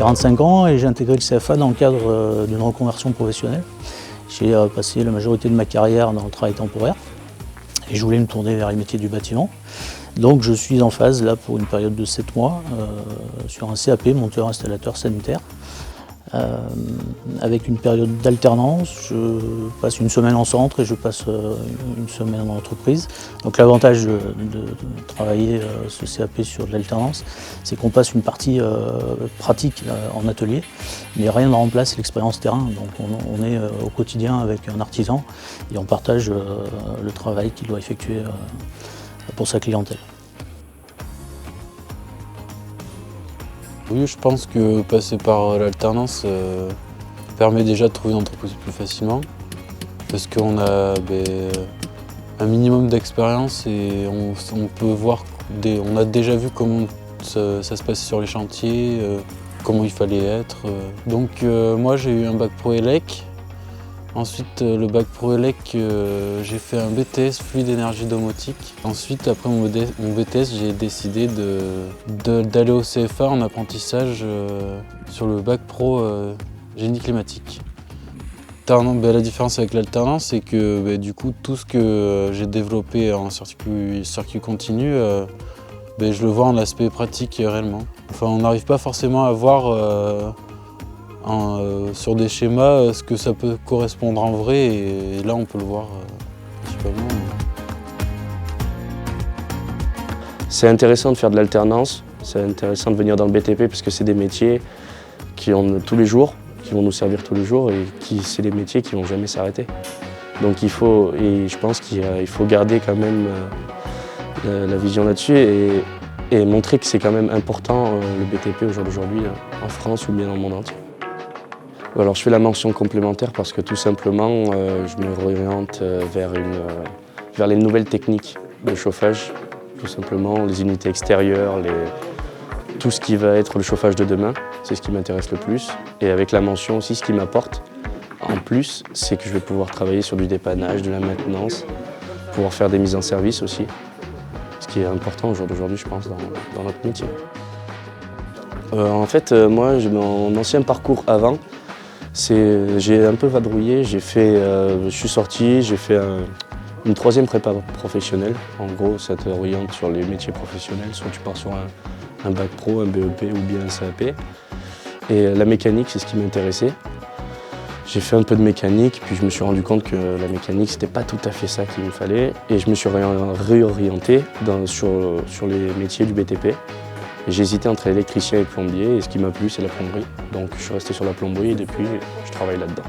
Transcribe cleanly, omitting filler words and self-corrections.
45 ans et j'ai intégré le CFA dans le cadre d'une reconversion professionnelle. J'ai passé la majorité de ma carrière dans le travail temporaire et je voulais me tourner vers les métiers du bâtiment. Donc je suis en phase là pour une période de 7 mois sur un CAP, monteur installateur sanitaire, avec une période d'alternance. Je passe une semaine en centre et je passe une semaine en entreprise. Donc l'avantage de travailler ce CAP sur de l'alternance, c'est qu'on passe une partie pratique en atelier, mais rien ne remplace l'expérience terrain. Donc on est au quotidien avec un artisan et on partage le travail qu'il doit effectuer pour sa clientèle. Oui, je pense que passer par l'alternance permet déjà de trouver une entreprise plus facilement parce qu'on a un minimum d'expérience et on peut voir, on a déjà vu comment ça se passe sur les chantiers, comment il fallait être. Donc moi j'ai eu un bac pro ELEC. Ensuite, le bac pro ELEC, j'ai fait un BTS fluide énergie domotique. Ensuite, après mon BTS, j'ai décidé d'aller au CFA en apprentissage sur le bac pro génie climatique. La différence avec l'alternance, c'est que du coup, tout ce que j'ai développé en circuit continu, je le vois en aspect pratique réellement. Enfin, on n'arrive pas forcément à voir sur des schémas ce que ça peut correspondre en vrai et là on peut le voir principalement. C'est intéressant de faire de l'alternance, c'est intéressant de venir dans le BTP parce que c'est des métiers qui ont tous les jours, qui vont nous servir tous les jours et c'est des métiers qui ne vont jamais s'arrêter. Donc je pense qu'il faut garder quand même la vision là-dessus et montrer que c'est quand même important le BTP au jour d'aujourd'hui en France ou bien dans le monde entier. Alors je fais la mention complémentaire parce que tout simplement je me réoriente vers les nouvelles techniques de chauffage, tout simplement les unités extérieures, tout ce qui va être le chauffage de demain, c'est ce qui m'intéresse le plus. Et avec la mention aussi, ce qui m'apporte en plus, c'est que je vais pouvoir travailler sur du dépannage, de la maintenance, pouvoir faire des mises en service aussi, ce qui est important au jour d'aujourd'hui je pense dans notre métier. En fait moi mon ancien parcours avant, j'ai un peu vadrouillé, je suis sorti, j'ai fait une troisième prépa professionnelle. En gros, ça t'oriente sur les métiers professionnels, soit tu pars sur un bac pro, un BEP ou bien un CAP. Et la mécanique, c'est ce qui m'intéressait. J'ai fait un peu de mécanique, puis je me suis rendu compte que la mécanique, c'était pas tout à fait ça qu'il me fallait. Et je me suis réorienté sur les métiers du BTP. J'ai hésité entre électricien et plombier et ce qui m'a plu c'est la plomberie. Donc je suis resté sur la plomberie et depuis je travaille là-dedans.